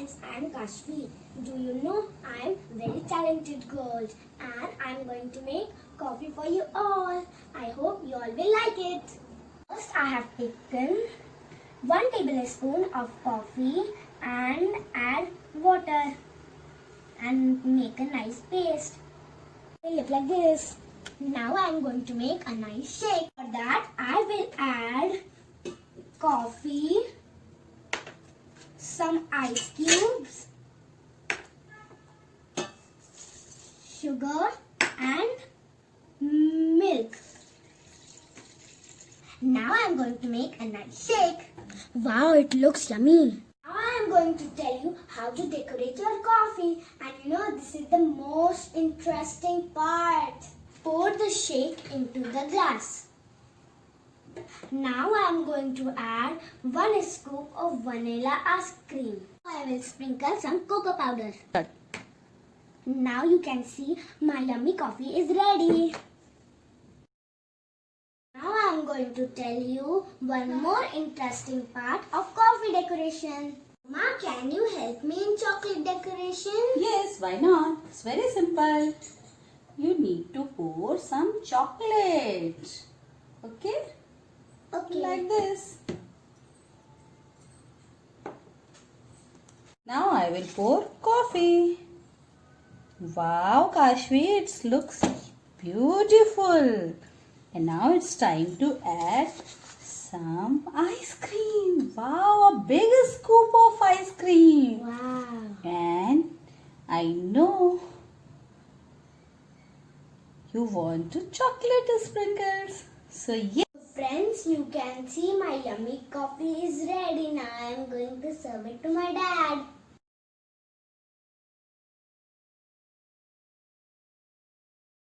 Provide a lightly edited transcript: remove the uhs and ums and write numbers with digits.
friends, I am Kashvi. Do you know I am very talented girl and I am going to make coffee for you all. I hope you all will like it. First I have taken 1 tablespoon of coffee and add water and make a nice paste. It will look like this. Now I am going to make a nice shake. For that I will add coffee, some ice cubes, sugar and milk. Now I am going to make a nice shake. Wow, it looks yummy. Now I am going to tell you how to decorate your coffee. And you know, this is the most interesting part. Pour the shake into the glass. Now I am going to add 1 scoop of vanilla ice cream. I will sprinkle some cocoa powder. Now you can see my yummy coffee is ready. Now I am going to tell you one more interesting part of coffee decoration. Ma, can you help me in chocolate decoration? Yes, why not? It's very simple. You need to pour some chocolate. Okay? Okay. Like this. Now I will pour coffee. Wow, Kashvi, it looks beautiful. And now it's time to add some ice cream. Wow, a big scoop of ice cream. Wow. And I know you want to chocolate sprinkles. So yes. Friends, you can see my yummy coffee is ready. Now I am going to serve it to my dad.